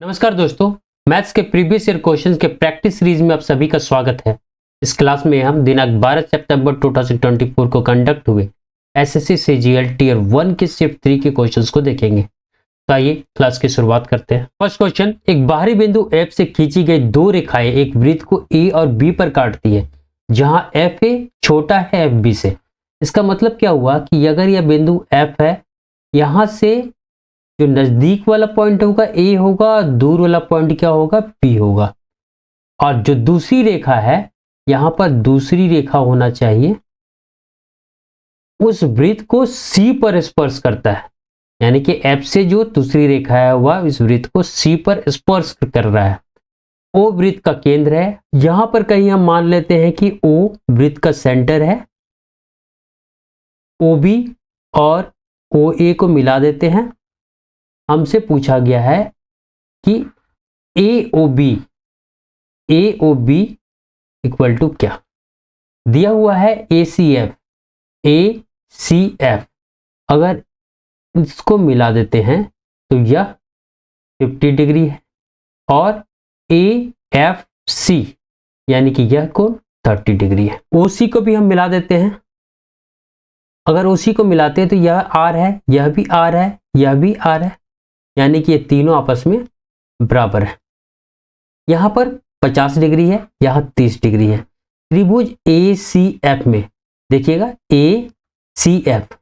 नमस्कार दोस्तों, मैथ्स के प्रीवियस ईयर क्वेश्चंस के प्रैक्टिस सीरीज में आप सभी का स्वागत है। इस क्लास में हम दिनांक 12 सितंबर 2024 को कंडक्ट हुए एसएससी सीजीएल टियर 1 के शिफ्ट 3 के क्वेश्चंस को देखेंगे। तो आइए क्लास की शुरुआत करते हैं। फर्स्ट क्वेश्चन, एक बाहरी बिंदु F से खींची गई दो रेखाएं एक वृत्त को A और B पर काटती है, जहां FA छोटा है FB से। इसका मतलब क्या हुआ कि अगर यह बिंदु F है, यहां से जो नजदीक वाला पॉइंट होगा A होगा, दूर वाला पॉइंट क्या होगा B होगा। और जो दूसरी रेखा है, यहां पर दूसरी रेखा होना चाहिए उस वृत्त को C पर स्पर्श करता है, यानी कि F से जो दूसरी रेखा है वह इस वृत्त को C पर स्पर्श कर रहा है। O वृत्त का केंद्र है। यहां पर कहीं हम मान लेते हैं कि O वृत्त का सेंटर है। OB और OA को मिला देते हैं। हमसे पूछा गया है कि AOB इक्वल टू क्या। दिया हुआ है ACF अगर इसको मिला देते हैं तो यह 50 डिग्री है, और AFC यानी कि यह कोण 30 डिग्री है। OC को भी हम मिला देते हैं। अगर OC को मिलाते हैं तो यह R है, यह भी R है, यह भी R है, यानी कि ये तीनों आपस में बराबर है। यहां पर 50 डिग्री है, यहां 30 डिग्री है। त्रिभुज ACF में देखिएगा, ACF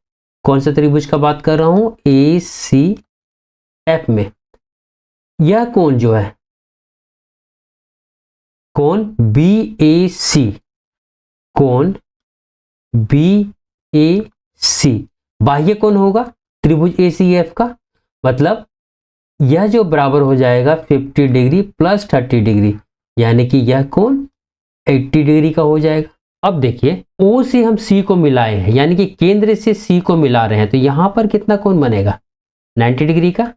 कौन सा त्रिभुज का बात कर रहा हूं, ACF में यह कोण जो है कोण BAC बाह्य कोण होगा त्रिभुज ACF का। मतलब यह जो बराबर हो जाएगा 50 डिग्री प्लस 30 डिग्री, यानी कि यह कोण 80 डिग्री का हो जाएगा। अब देखिए, O से हम C को मिलाए हैं, यानी कि केंद्र से C को मिला रहे हैं, तो यहां पर कितना कोण बनेगा 90 डिग्री का,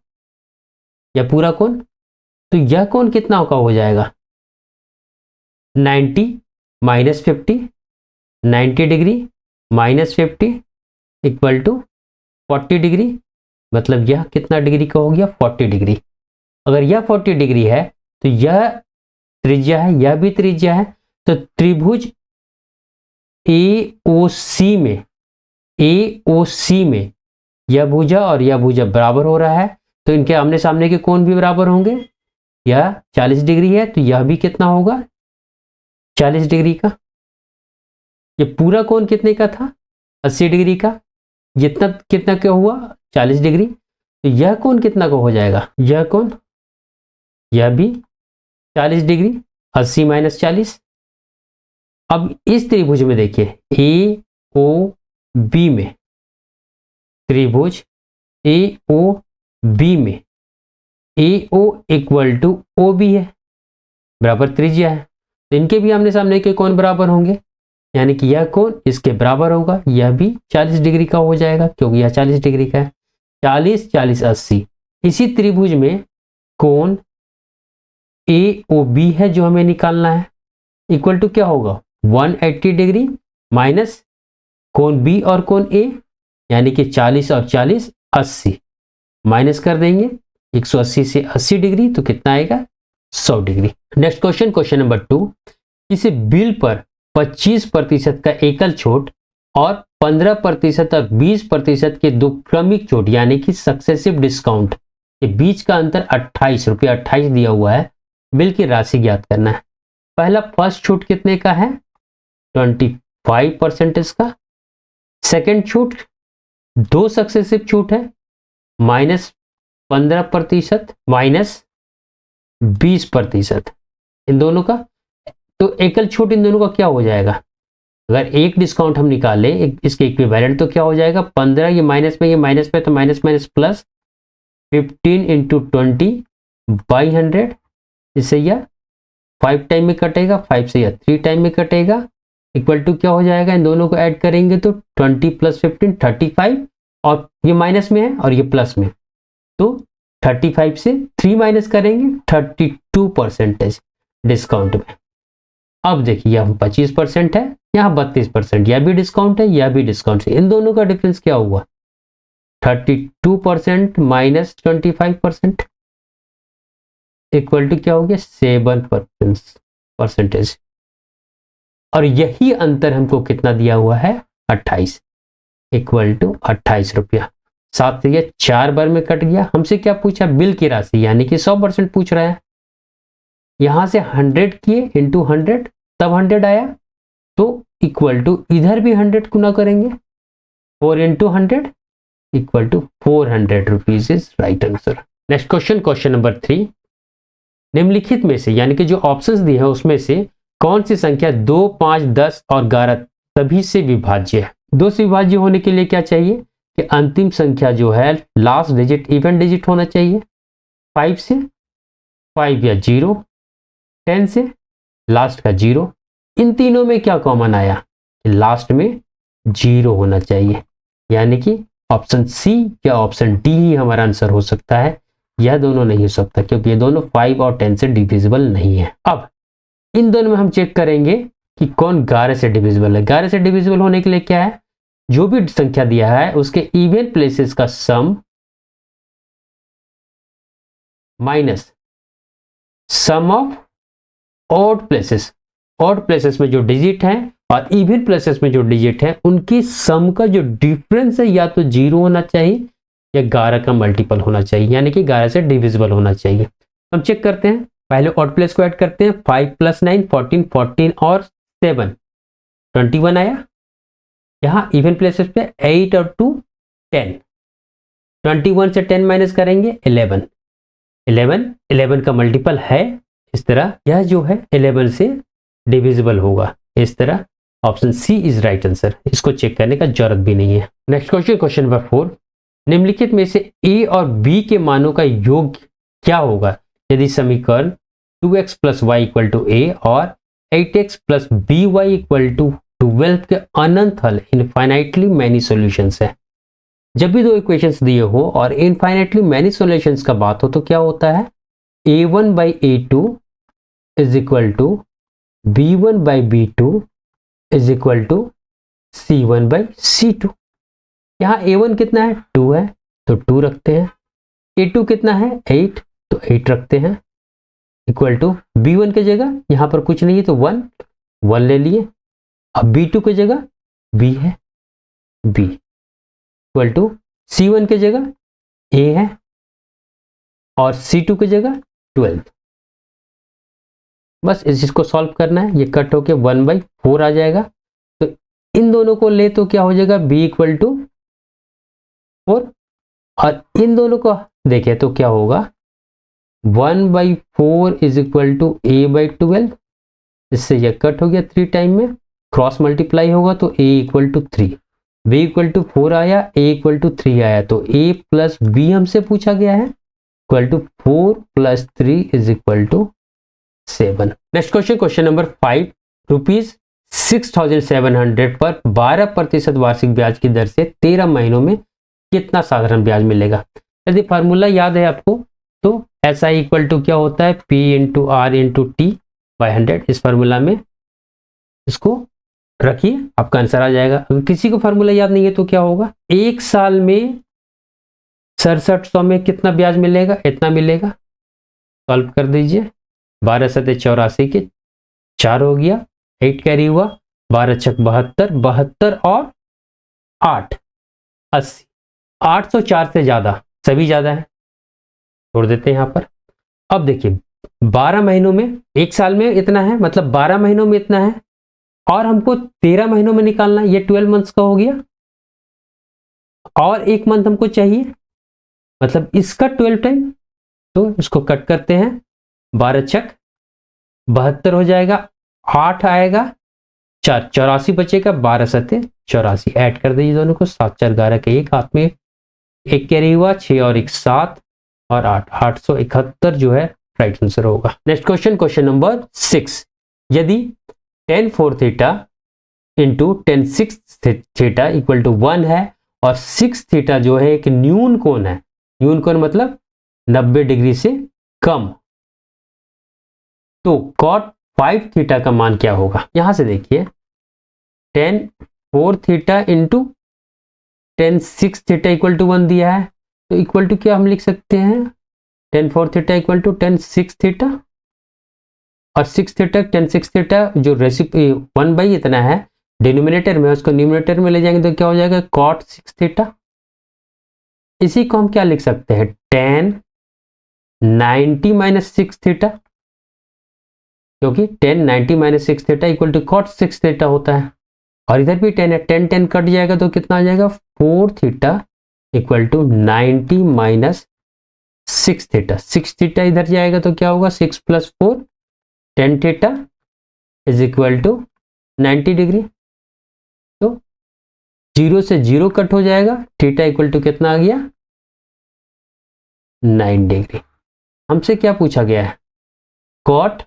यह पूरा कोण। तो यह कोण कितना का हो जाएगा 90 minus 50, 90 degree minus 50 equal to 40 degree. मतलब यह कितना डिग्री का हो गया 40 डिग्री। अगर यह 40 डिग्री है तो यह त्रिज्या है, यह भी त्रिज्या है। तो त्रिभुज AOC में यह भुजा और यह भुजा बराबर हो रहा है, तो इनके आमने सामने के कोण भी बराबर होंगे। यह 40 डिग्री है तो यह भी कितना होगा 40 डिग्री का। यह पूरा कोण कितने का था 80 डिग्री का। जितना कितना क्या हुआ 40 डिग्री। तो यह कोण कितना का हो जाएगा, यह कोण, यह भी 40 डिग्री, 80 माइनस 40। अब इस त्रिभुज में देखिए AOB में, त्रिभुज AOB में AO इक्वल टू OB है, बराबर त्रिज्या है। तो इनके भी आमने सामने के कोण बराबर होंगे, यानी कि यह कोण इसके बराबर होगा, यह भी 40 डिग्री का हो जाएगा क्योंकि यह 40 डिग्री का है। 40 40 80। इसी त्रिभुज में कोण AOB है जो हमें निकालना है, इक्वल टू क्या होगा 180 डिग्री माइनस कोण B और कोण A, यानी कि 40 और 40 80, माइनस कर देंगे 180 से 80 डिग्री, तो कितना आएगा 100 degree. Next question, question number 2, किसी बिल पर 25% का एकल छूट और 15% और 20% के दो क्रमिक छूट यानी कि सक्सेसिव डिस्काउंट के बीच का अंतर 28 रुपया 28 दिया हुआ है। बिल की राशि ज्ञात करना है। पहला फर्स्ट छूट कितने का है 25% का। सेकंड छूट दो सक्सेसिव छूट है -15% माइनस 20% इन दोनों का। तो एकल छूट इन दोनों का क्या हो जाएगा, अगर एक डिस्काउंट हम निकालें इसके इक्विवेलेंट तो क्या हो जाएगा 15, ये माइनस में तो minus minus plus 15 into 20 by 100। इससे यह 5 टाइम में कटेगा, 5 से यह 3 टाइम में कटेगा, इक्वल टू क्या हो जाएगा, इन दोनों को ऐड करेंगे तो 20 प्लस 15 35, और ये माइनस में है और ये प्लस में, तो 35 से 3 माइनस करेंगे 32% डिस्काउंट में। अब देखिए यह 25% है, यहाँ 32%, यह भी डिस्काउंट है, यह भी डिस्काउंट है। इन दोनों का डिफरेंस क्या हुआ 32% माइनस 25%। इक्वल टू क्या हो गया 7%। और यही अंतर हमको कितना दिया हुआ है 28 इक्वल टू 28 रुपया। 7 से ये 4 बार में कट गया। हमसे क्या पूछा बिल की राशि यानी कि 100% पूछ रहा है। यहां से 100 किए इंटू 100 तब 100 आया तो इक्वल टू इधर भी 100 गुना करेंगे 4 into 100 equal to 400 rupees is right answer. Next question, question number 3, निम्नलिखित में से यानी कि जो ऑप्शंस दिए हैं उसमें से कौन सी संख्या 2, 5, 10 और 11 सभी से विभाज्य है। 2 से विभाज्य होने के लिए क्या चाहिए कि अंतिम संख्या जो है लास्ट डिजिट इवन डिजिट होना चाहिए। 5 से 5 या 0, 10 से लास्ट का 0। इन तीनों में क्या कॉमन आया कि लास्ट में 0 होना चाहिए, यानी कि ऑप्शन सी या ऑप्शन डी ही हमारा आंसर हो सकता है। यह दोनों नहीं हो सकता क्योंकि ये दोनों 5 और 10 से डिविजिबल नहीं है। अब इन दोनों में हम चेक करेंगे कि कौन 11 से डिविजिबल है। 11 से डिविजिबल होने के लिए क्या है, जो भी संख्या दिया है उसके इवन प्लेसेस का sum minus sum of odd places. Odd places में जो डिजिट हैं और इवन प्लेसेस में जो डिजिट है उनकी सम का जो डिफरेंस है या तो 0 होना चाहिए या 11 का मल्टीपल होना चाहिए, यानी कि 11 से डिविजिबल होना चाहिए। हम चेक करते हैं, पहले ऑड प्लेस को ऐड करते हैं। 5 + 9 14, 14 और 7 21 आया। यहां इवन प्लेसेस पे 8 और 2 10। 21 से 10 माइनस करेंगे 11। 11 का मल्टीपल है इस तरह, यह जो है 11 से डिविजिबल होगा इस तरह। Option C is right answer, इसको चेक करने का जरूरत भी नहीं है। नेक्स्ट क्वेश्चन, क्वेश्चन नंबर 4, निम्नलिखित में से ए और बी के मानों का योग क्या होगा यदि समीकरण 2x + y = a और 8x + by = 12 के अनंत हल इनफाइनाइटली मैनी सॉल्यूशंस है। जब भी दो इक्वेशंस दिए हो और इनफाइनाइटली मैनी सॉल्यूशंस का बात हो तो क्या होता है, a1/a2 = b1/b2 = c1/c2। यहां a1 कितना है 2 है तो 2 रखते हैं। a2 कितना है 8 तो 8 रखते हैं इक्वल टू b1 की जगह यहां पर कुछ नहीं है तो 1 ले लिए। अब b2 की जगह b है b इक्वल टू c1 की जगह a है और c2 की जगह 12। बस इस चीज को सॉल्व करना है, ये कट होके 1/4 आ जाएगा। तो इन दोनों को ले तो क्या हो जाएगा b = 4 और इन दोनों को देखें तो क्या होगा 1/4 = a/12। इससे यह कट हो गया 3 टाइम में, क्रॉस मल्टीप्लाई होगा तो a = 3, b = 4 आया, a = 3 आया तो a + b हमसे पूछा गया है equal to 4 + 3 = 7। Next question, question number 5, ₹6,700 पर 12% वार्षिक ब्याज की दर से 13 महीनों में कितना साधारण ब्याज मिलेगा। यदि फार्मूला याद है आपको तो SI = क्या होता है P × R × T/100। इस फार्मूला में इसको रखिए आपका आंसर आ जाएगा। अगर किसी को फार्मूला याद नहीं है तो क्या होगा, एक साल में 6700 में कितना ब्याज मिलेगा, इतना मिलेगा। सॉल्व कर दीजिए, 12 × 7 = 84 के 4 हो गया, 8 कैरी हुआ, 12 × 6 = 72, 72 और 8 80। 804 से ज्यादा, सभी ज्यादा है, छोड़ देते हैं यहां पर। अब देखिए 12 महीनों में, एक साल में इतना है मतलब 12 महीनों में इतना है और हमको 13 महीनों में निकालना, ये 12 मंथ्स का हो गया और एक मंथ हमको चाहिए मतलब इसका 12 टाइम। तो इसको कट करते हैं, 12 × 6 = 72 हो जाएगा, 8 आएगा, 4 84 बचेगा, 12 × 7 = 84। ऐड कर दीजिए दोनों को, 7 × 4 = 11 के एक हाथ में एक कैरी हुआ, 6 और 1 7 और 8 871 जो है राइट आंसर होगा। नेक्स्ट क्वेश्चन, क्वेश्चन नंबर 6, यदि tan 4 थीटा × tan 6 थीटा = 1 है और 6 थीटा जो है एक न्यून कोण है, न्यून कोण मतलब 90 डिग्री से कम, तो cot 5 थीटा का मान क्या होगा। यहां से देखिए tan 4 थीटा × tan 6 थीटा = 1 दिया है तो इक्वल टू क्या हम लिख सकते हैं tan 4 theta equal to tan 6 theta, और 6 थीटा टेन 6 थीटा जो रेसिपी 1 इतना है डिनोमिनेटर में, उसको न्यूमिनेटर में ले जाएंगे तो क्या हो जाएगा कॉट 6 थीटा। इसी को हम क्या लिख सकते हैं, टेन 90 माइनस 6 थीटा, क्योंकि टेन 90 माइनस 6 theta equal to cot 6 theta होता है। और इधर भी 10 है, 10 10 कट जाएगा तो कितना आ जाएगा 4 थीटा इक्वल टू 90 माइनस 6 थीटा। 6 थीटा इधर जाएगा तो क्या होगा 6 plus 4 10 theta is equal to 90 degree. तो 0 से 0 कट हो जाएगा, थीटा इक्वल टू कितना आ गया 9 डिग्री। हमसे क्या पूछा गया है, कॉट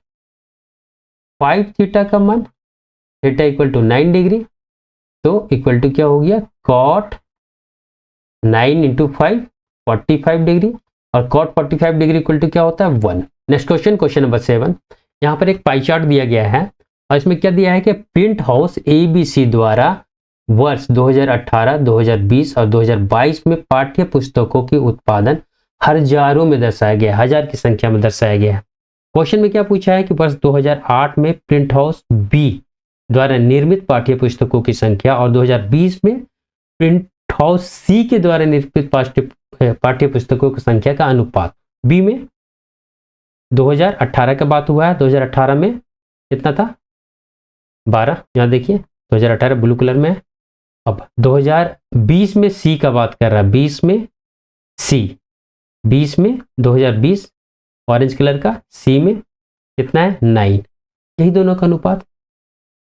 5 थीटा का मान, थीटा इक्वल टू 9 डिग्री, तो इक्वल टू क्या हो गया कॉट 9 इंटू 5 45 डिग्री, और कॉट 45 डिग्री इक्वल टू क्या होता है 1। Next question, question number 7। यहाँ पर एक पाई चार्ट दिया गया है और इसमें क्या दिया है कि प्रिंट हाउस ABC द्वारा वर्ष 2018, 2020 और 2022 में पाठ्य पुस्तकों के उत्पादन हजारों में दर्शाया गया, हजार की संख्या में दर्शाया गया है। क्वेश्चन में क्या पूछा है कि वर्ष 2008 में प्रिंट हाउस B द्वारा निर्मित पाठ्य पुस्तकों की संख्या और 2020 में प्रिंट हाउस C के द्वारा निर्मित पाठ्य पुस्तकों की संख्या का अनुपात। बी में 2018 का बात हुआ है, 2018 में कितना था 12, यहाँ देखिए 2018 ब्लू कलर में। अब 2020 में C का बात कर रहा है, 20 में C, 20 में 2020 ऑरेंज कलर का, C में कितना है 9, यही दोनों का अनुपात।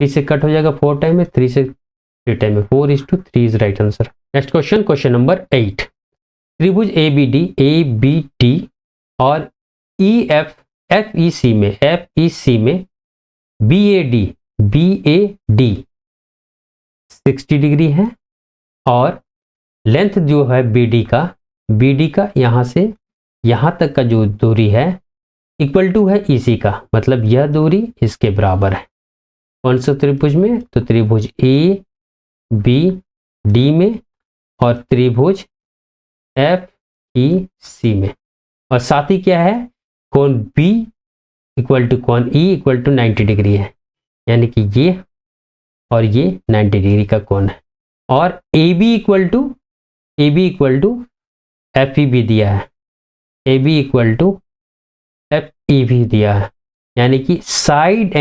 3 से कट हो जाएगा 4 टाइम में, 3 से 3 टाइम में, 4:3 is right answer. Next question, question number 8। त्रिभुज ABD और FEC में BAD 60 डिग्री है, और लेंथ जो है BD का यहाँ से यहाँ तक का जो दूरी है इक्वल टू है EC का, मतलब यह दूरी इसके बराबर है। कौन सा त्रिभुज में, तो त्रिभुज ABD में और त्रिभुज FEC में। और साथ ही क्या है, कोण B इक्वल टू कोण E इक्वल टू 90 डिग्री है, यानी कि ये और ये 90 डिग्री का कोण है। और AB इक्वल टू FEB दिया है, AB इक्वल टू FEB दिया है, यानी कि साइड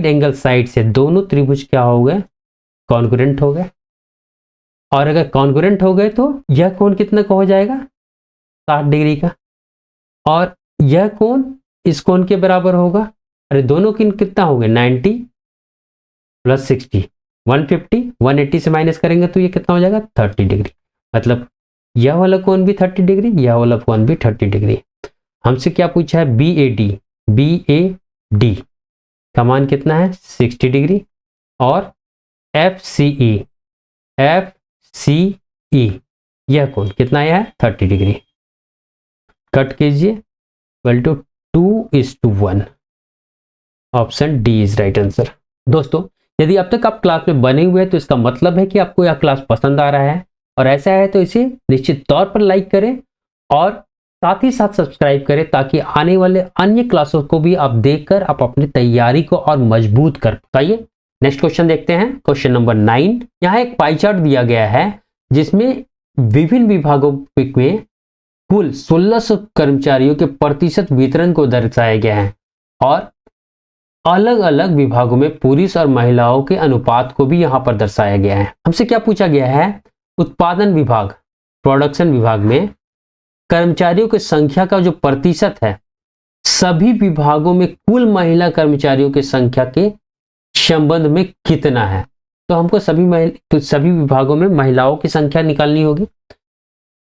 एंगल साइड से दोनों त्रिभुज क्या हो गए कॉन्ग्रुएंट हो गए। और अगर कॉन्ग्रुएंट हो गए तो यह कोण कितना का हो जाएगा 60 डिग्री का, और यह कोण इस कोण के बराबर होगा। अरे दोनों किन कितना हो गए 90 प्लस 60 150, 180 से माइनस करेंगे तो ये कितना हो जाएगा 30 डिग्री। मतलब यह वाला कोण भी 30 डिग्री, यह वाला कोण भी 30 डिग्री। हमसे क्या पूछा है BAD का मान कितना है 60 डिग्री, और FCE यह कोण कितना आया है 30 डिग्री। कट कीजिए, equal to 2:1, option D is right answer. दोस्तों, यदि अब तक आप क्लास में बने हुए हैं तो इसका मतलब है कि आपको यह क्लास पसंद आ रहा है, और ऐसा है तो इसे निश्चित तौर पर लाइक करें और साथ ही साथ सब्सक्राइब करें, ताकि आने वाले अन्य क्लासों को भी आप देखकर आप अपनी तैयारी को और मजबूत कर पाइए। नेक्स्ट क्वेश्चन देखते हैं, क्वेश्चन नंबर 9। यहाँ एक पाई चार्ट दिया गया है जिसमें विभिन्न विभागों में कुल 1600 कर्मचारियों के प्रतिशत वितरण को दर्शाया गया है, और अलग अलग विभागों में पुरुष और महिलाओं के अनुपात को भी यहां पर दर्शाया गया है। हमसे क्या पूछा गया है, उत्पादन विभाग प्रोडक्शन विभाग में कर्मचारियों की संख्या का जो प्रतिशत है सभी विभागों में कुल महिला कर्मचारियों की संख्या के संबंध में कितना है। तो हमको सभी विभागों में महिलाओं की संख्या निकालनी होगी।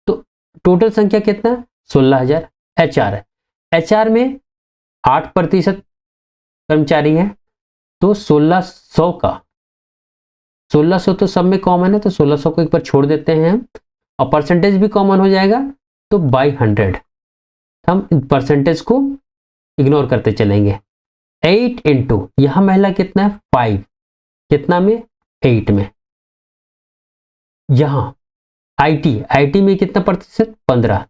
तो टोटल संख्या कितना है 16,000। HR है, HR में 8% कर्मचारी हैं, तो 1600 का 1600 तो सब में कॉमन है, तो 1600 को एक बार छोड़ देते हैं और परसेंटेज भी कॉमन हो जाएगा, तो बाई 100 हम परसेंटेज को इग्नोर करते चलेंगे। 8 इंटू यहां महिला कितना है 5, कितना में 8 में। यहां IT में कितना प्रतिशत 15,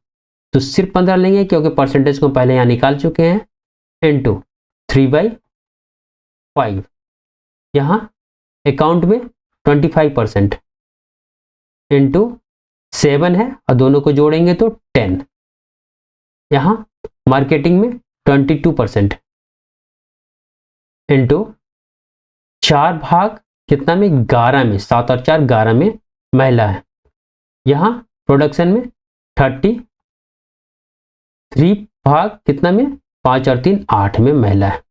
तो सिर्फ 15 लेंगे क्योंकि परसेंटेज को पहले यहाँ निकाल चुके हैं, इनटू 3/5। यहाँ अकाउंट में 25% इनटू 7 है और दोनों को जोड़ेंगे तो 10। यहाँ मार्केटिंग में 22% इनटू 4 भाग कितना में 11 में, 7 और 4 11 में महिला है। यहाँ प्रोडक्शन में 33 भाग कितना में 5 और 3 8 में महिला है।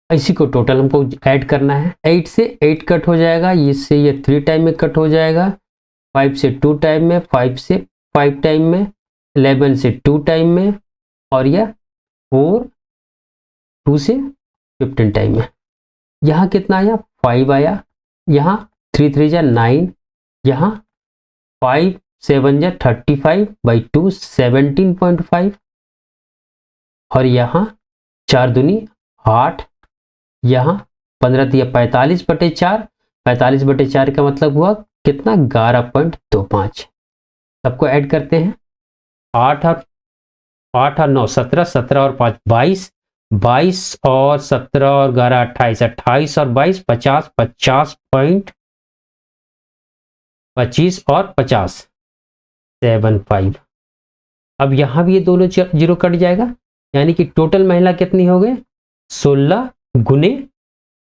इसी को टोटल हमको ऐड करना है। 8 से 8 कट हो जाएगा, इससे ये 3 टाइम में कट हो जाएगा, 5 से 2 टाइम में, 5 से 5 टाइम में, 11 से 2 टाइम में, और यह 4 2 से 15 टाइम में। यहाँ कितना आया 5 आया, यहाँ 3 3 जा 9, यहाँ 5 7 जा 35/2 17.5, और यहाँ 4 दूनी 8, यहाँ 15 दिया 45/4, 45/4 का मतलब हुआ कितना 11.25। सबको ऐड करते हैं, 8 और 9 17, 17 और 5 22, 22 और 17 और 11 28, 28 और 22 50, 50.25 और 50.75। अब यहाँ भी ये दोनों जीरो कट जाएगा, यानी कि टोटल महिला कितनी हो गई 16 गुने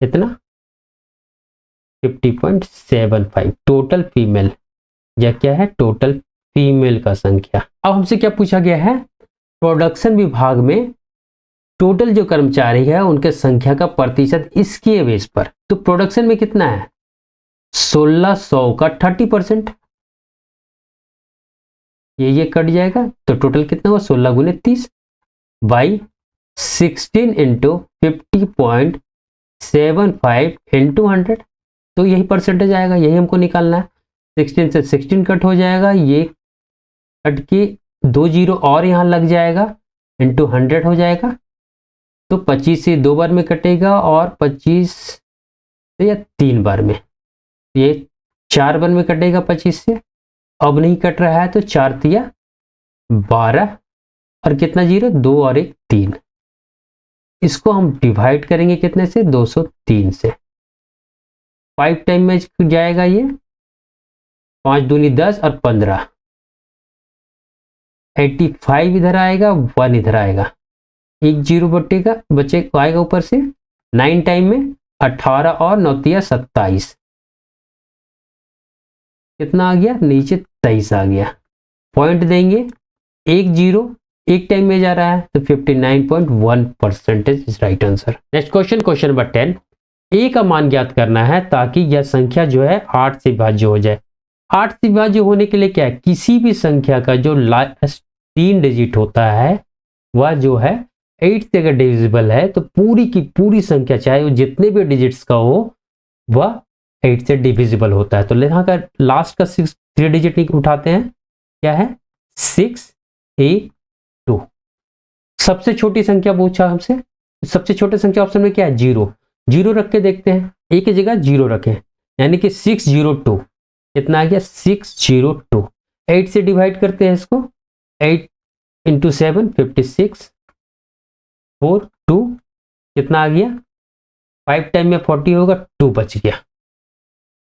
कितना 50.75 टोटल फीमेल। यह क्या है टोटल फीमेल का संख्या। अब हमसे क्या पूछा गया है, प्रोडक्शन विभाग में टोटल जो कर्मचारी है उनके संख्या का प्रतिशत इसके बेस पर। तो प्रोडक्शन में कितना है 1600 का 30%, ये कट जाएगा तो टोटल कितना हुआ 16 गुने 30 बाई 16 इंटू 50.75 इंटू 100। तो यही परसेंटेज आएगा, यही हमको निकालना है। 16 से 16 कट हो जाएगा, ये कट के 2 जीरो और यहाँ लग जाएगा, इंटू 100 हो जाएगा। तो 25 से 2 बार में कटेगा और 25 से या 3 बार में, ये 4 बार में कटेगा 25 से। अब नहीं कट रहा है तो 4 तिया 12 और कितना जीरो 2 और 1 3। इसको हम डिवाइड करेंगे कितने से 203 से। 5 टाइम में जाएगा ये, 5 दूनी 10 और 15, 85 इधर आएगा, 1 इधर आएगा, एक जीरो बटेगा बचे आएगा ऊपर से। 9 टाइम में 18 और 9 तिया 27, कितना आ गया नीचे 23 आ गया। पॉइंट देंगे, एक जीरो एक टाइम में जा रहा है तो 59.1% is right answer. Next question, question number 10। ए का मान ज्ञात करना है ताकि यह संख्या जो है 8 से विभाज्य हो जाए। 8 से विभाज्य होने के लिए क्या है, किसी भी संख्या का जो लास्ट 3 डिजिट होता है वह जो है 8 से अगर डिविजिबल है तो पूरी की पूरी संख्या चाहे वो जितने भी डिजिट्स का हो वह 8 से डिविजिबल होता है। तो यहाँ का लास्ट का 3 डिजिट उठाते हैं, क्या है 682। सबसे छोटी संख्या पूछा हमसे, सबसे छोटी संख्या ऑप्शन में क्या है 0, 0 रख के देखते हैं, एक की जगह 0 रखें, यानी कि 602 कितना आ गया 602। 8 से डिवाइड करते हैं इसको, 8 इंटू 7 56, 4 2 कितना आ गया 5 टाइम में 40 होगा, 2 बच गया,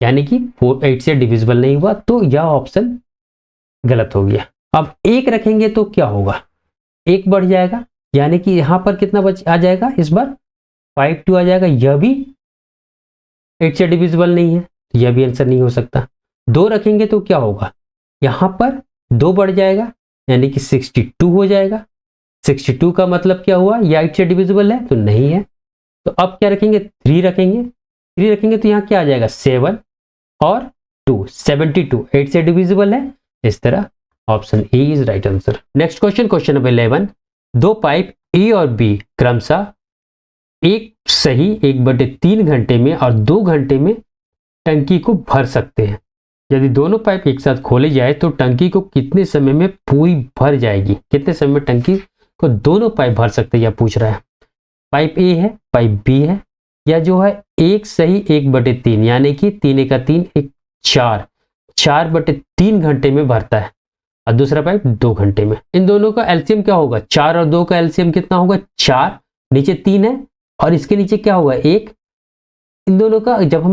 यानी कि 8 से डिविजिबल नहीं हुआ, तो यह ऑप्शन गलत हो गया। अब 1 रखेंगे तो क्या होगा, 1 बढ़ जाएगा, यानी कि यहां पर कितना बच आ जाएगा इस बार 52 आ जाएगा, यह भी 8 से डिविजिबल नहीं है, तो यह भी आंसर नहीं हो सकता। 2 रखेंगे तो क्या होगा, यहां पर 2 बढ़ जाएगा, यानी कि 62 हो जाएगा। 62 का मतलब क्या हुआ, यह 8 से डिविजिबल है तो नहीं है। तो अब क्या रखेंगे 3 रखेंगे, 3 रखेंगे तो यहाँ क्या आ जाएगा 7 और 2 72, 8 से डिविजिबल है, इस तरह option A is right answer. Next question, question number 11। 2 pipe ए और बी क्रमशः एक सही 1/3 घंटे में और 2 घंटे में टंकी को भर सकते हैं। यदि दोनों पाइप एक साथ खोले जाए तो टंकी को कितने समय में पूरी भर जाएगी, कितने समय में टंकी को दोनों पाइप भर सकते हैं यह पूछ रहा है। पाइप ए है, पाइप बी है, या जो है एक सही 1/3 यानी कि 3 का 3 एक 4, 4/3 घंटे में भरता है। और दूसरा पाइप 2 घंटे में। इन दोनों का एलसीएम क्या होगा, 4 और 2 का एलसीएम कितना होगा 4, नीचे 3 है और इसके नीचे क्या होगा 1। इन दोनों का जब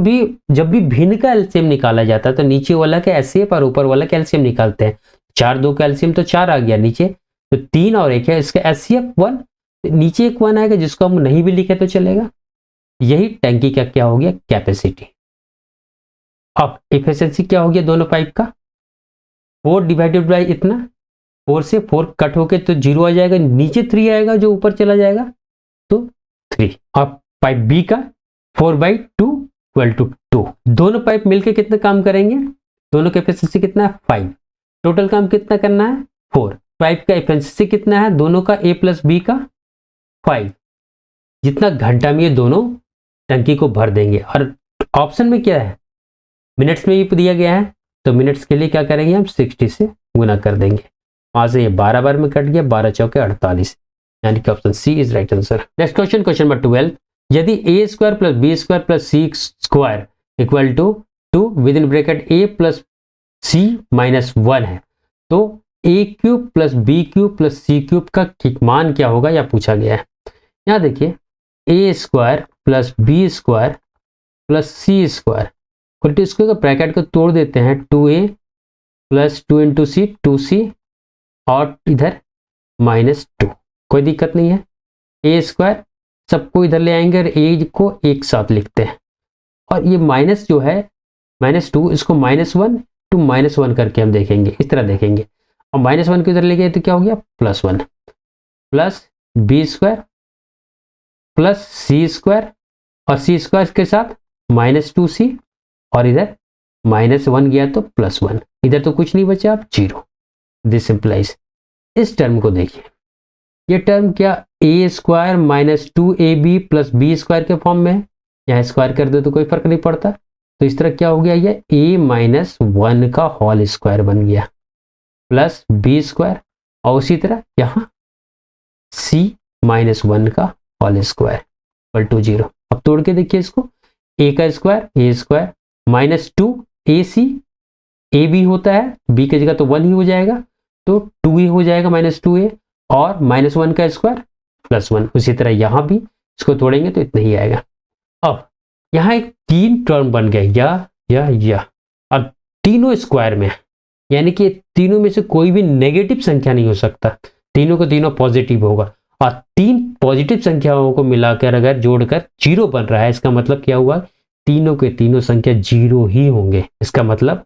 भी भिन्न का एलसीएम निकाला जाता है तो नीचे वाला का एचसीएफ और ऊपर वाला का एलसीएम निकालते हैं। 4 2 का एलसीएम तो 4 आ गया, नीचे तो 3 और 1 है, इसका एचसीएफ 1, नीचे एक 1 आएगा जिसको हम नहीं भी लिखे तो चलेगा। यही टैंकी का क्या हो गया कैपेसिटी। अब एफिशिएंसी क्या हो गया दोनों पाइप का, 4 डिवाइडेड बाई इतना, 4 से 4 कट होके तो 0 आ जाएगा, नीचे 3 आएगा जो ऊपर चला जाएगा तो 3। अब पाइप बी का 4/2 = 2। दोनों पाइप मिलके कितना काम करेंगे, दोनों का एफिशिएंसी कितना है 5, टोटल काम कितना करना है 4। पाइप का एफिशिएंसी कितना है दोनों का A + B का 5, जितना घंटा में ये दोनों टंकी को भर देंगे। और ऑप्शन में क्या है, मिनट्स में भी दिया गया है, तो मिनट्स के लिए क्या करेंगे हम 60 से गुना कर देंगे। वहां से ये 12 बार में कट गया, 12 चौके 48, यानी कि option C is right answer. Next question, question number 12, यदि a² + b² + c² equal to 2 with in bracket a + c - 1 है, तो a³ + b³ + c³ का मान क्या होगा, यह पूछा गया है। यहाँ देखिए a² + b² + c² उल्टी इसको ब्रैकेट को तोड़ देते हैं, 2a + 2 × c 2c और इधर -2, कोई दिक्कत नहीं है। a² सबको इधर ले आएंगे और a को एक साथ लिखते हैं, और ये माइनस जो है -2 इसको -1 to -1 करके हम देखेंगे, इस तरह देखेंगे, और -1 को इधर ले गए तो क्या हो गया +1 प्लस b² प्लस c² और c² के साथ -2c और इधर -1 गया तो +1, इधर तो कुछ नहीं बचा, अब 0। दिस इंप्लाइज, इस टर्म को देखिए, ये टर्म क्या a² - 2ab + b² के फॉर्म में है, यहाँ स्क्वायर कर दो तो कोई फर्क नहीं पड़ता, तो इस तरह क्या हो गया, ये a - 1 का होल स्क्वायर बन गया प्लस b², और उसी तरह यहाँ c - 1 का होल स्क्वायर इक्वल टू 0। अब तोड़ के देखिए इसको, a का स्क्वायर a² -2ac, a भी होता है, b की जगह तो 1 ही हो जाएगा, तो 2 ही हो जाएगा -2a, और -1 का स्क्वायर +1। उसी तरह यहां भी इसको तोड़ेंगे तो इतना ही आएगा। अब यहां एक 3 टर्म बन गया, यह अब तीनों स्क्वायर में, यानी कि तीनों में से कोई भी नेगेटिव संख्या नहीं हो सकता, तीनों को तीनों पॉजिटिव होगा, और 3 पॉजिटिव संख्याओं को मिलाकर अगर जोड़कर 0 बन रहा है, इसका मतलब क्या हुआ, तीनों के तीनों संख्या 0 ही होंगे। इसका मतलब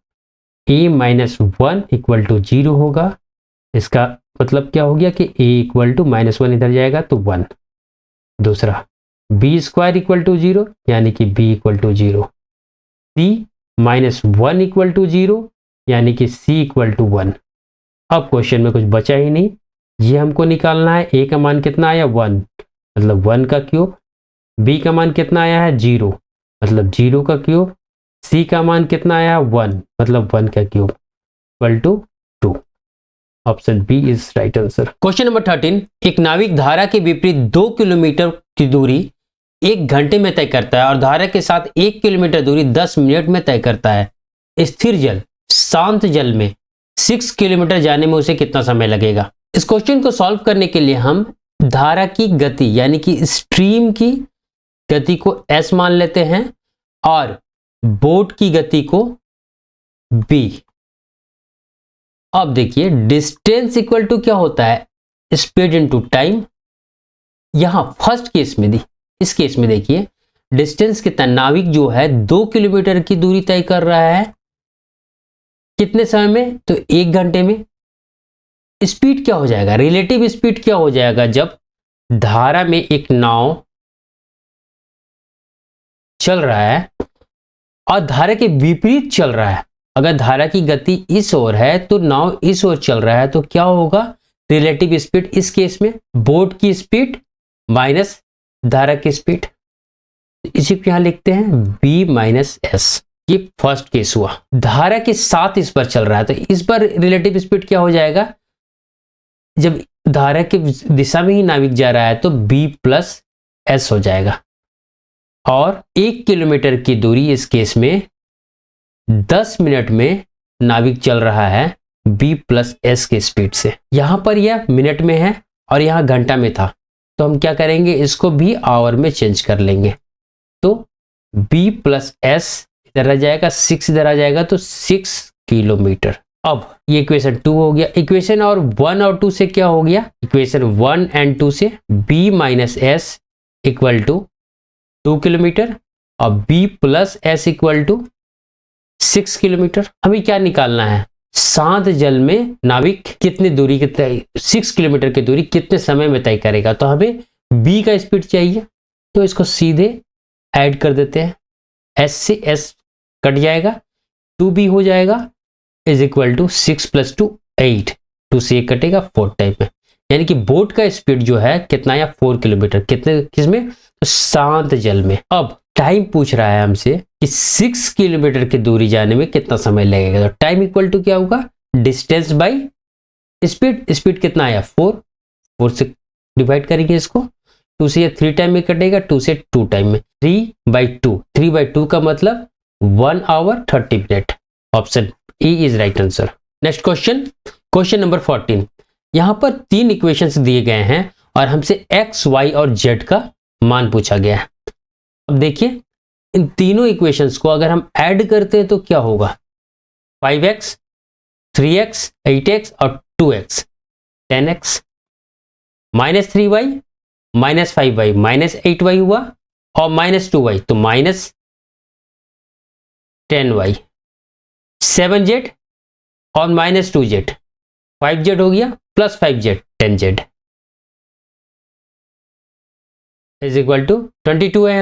a - 1 = 0 होगा। इसका मतलब क्या हो गया कि a = -1 इधर जाएगा तो 1। दूसरा b² = 0, यानी कि b = 0। c - 1 = 0, यानी कि c = 1। अब क्वेश्चन में कुछ बचा ही नहीं, ये हमको निकालना है। a का मान कितना आया 1, मतलब 1 का क्यूब, b का मान कितना आया है 0, मतलब 0 का क्यूब, c का मान कितना आया 1, मतलब 1 का cube equal to 2। Option B is right answer. Question number 13, एक नाविक धारा के विपरीत 2 किलोमीटर की दूरी 1 घंटे में तय करता है और धारा के साथ 1 किलोमीटर दूरी 10 मिनट में तय करता है। स्थिर जल शांत जल में 6 किलोमीटर जाने में उसे कितना समय लगेगा। इस क्वेश्चन को सॉल्व करने के लिए हम धारा की गति यानी कि स्ट्रीम की गति को s मान लेते हैं और बोट की गति को b। अब देखिए डिस्टेंस इक्वल टू क्या होता है, स्पीड इनटू टाइम। यहां फर्स्ट केस में इस केस में देखिए डिस्टेंस कितना, नाविक जो है 2 किलोमीटर की दूरी तय कर रहा है कितने समय में, तो 1 घंटे में। स्पीड क्या हो जाएगा, रिलेटिव स्पीड क्या हो जाएगा, जब धारा में एक नाव चल रहा है और धारा के विपरीत चल रहा है। अगर धारा की गति इस ओर है तो नाव इस ओर चल रहा है, तो क्या होगा रिलेटिव स्पीड, इस केस में बोट की स्पीड माइनस धारा की स्पीड। इसी को यहां लिखते हैं b - s। ये फर्स्ट केस हुआ। धारा के साथ इस पर चल रहा है तो इस पर रिलेटिव स्पीड क्या हो जाएगा, जब धारा की दिशा में ही नाविक जा रहा है तो b + s हो जाएगा। और 1 किलोमीटर की दूरी इस केस में 10 मिनट में नाविक चल रहा है, b प्लस एस के स्पीड से। यहां पर यह मिनट में है और यहां घंटा में था, तो हम क्या करेंगे, इसको भी आवर में चेंज कर लेंगे। तो b प्लस एस इधर आ जाएगा, 6 इधर आ जाएगा, तो 6 किलोमीटर। अब ये इक्वेशन 2 हो गया। इक्वेशन और 1 और 2 से क्या हो गया, इक्वेशन 1 एंड 2 से b minus S equal to 2 kilometre और b plus S equal to 6 kilometre. हमें क्या निकालना है, शांत जल में नाविक कितनी दूरी की तय, 6 किलोमीटर की दूरी कितने समय में तय करेगा। तो हमें b का स्पीड चाहिए, तो इसको सीधे ऐड कर देते हैं, s से s कट जाएगा, 2b हो जाएगा इज इक्वल टू 6 प्लस 2 8, 2 से 1 कटेगा 4 टाइम में। यानी कि बोट का स्पीड जो है कितना या 4 किलोमीटर, कितने किसमें, तो शांत जल में। अब टाइम पूछ रहा है हमसे कि 6 किलोमीटर की दूरी जाने में कितना समय लगेगा। तो टाइम इक्वल टू क्या होगा, डिस्टेंस बाई स्पीड। स्पीड कितना आया 4 से डिवाइड करेंगे इसको, 2 से 3 टाइम में कटेगा, 2 से 2 टाइम में, 3/2 का मतलब 1 hour 30 minute. Option A is right answer. Next question, question number 14। यहां पर 3 इक्वेशंस दिए गए हैं और हमसे x, y और z का मान पूछा गया है। अब देखिए इन तीनों इक्वेशंस को अगर हम ऐड करते हैं तो क्या होगा, 5x, 3x, 8x और 2x, 10x, -3y, -5y, -8y हुआ और -2y, तो -10y, 7z और -2z, 5z हो गया, plus 5z, 10z is equal to 22 है,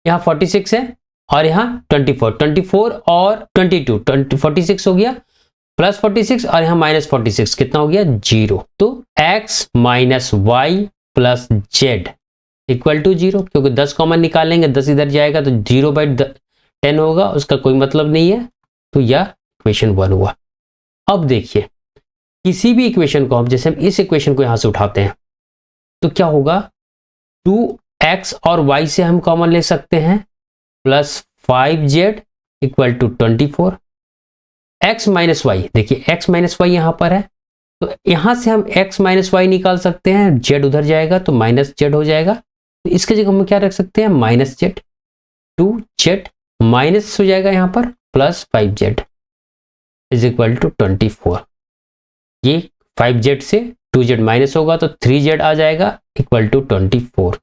यहाँ 46 है और यहाँ 24 और 22, 46 हो गया, प्लस 46 और यहाँ -46 कितना हो गया 0। तो x minus Y plus Z equal to 0, क्योंकि 10 कॉमन निकालेंगे, 10 इधर जाएगा तो 0/10 होगा, उसका कोई मतलब नहीं है। तो यह इक्वेशन 1 हुआ। अब देखिए किसी भी इक्वेशन को हम, जैसे हम इस इक्वेशन को यहां से उठाते हैं तो क्या होगा, 2x और y से हम कॉमन ले सकते हैं, plus 5z equal to 24, x minus Y, देखिए x माइनस वाई यहां पर है, तो यहां से हम x माइनस वाई निकाल सकते हैं, z उधर जाएगा तो माइनस जेड हो जाएगा, तो इसके जगह हम क्या रख सकते हैं, माइनस जेड, 2z माइनस हो जाएगा यहां पर, plus 5z is equal to 24। ये 5z से 2z माइनस होगा तो 3z आ जाएगा इक्वल टू 24,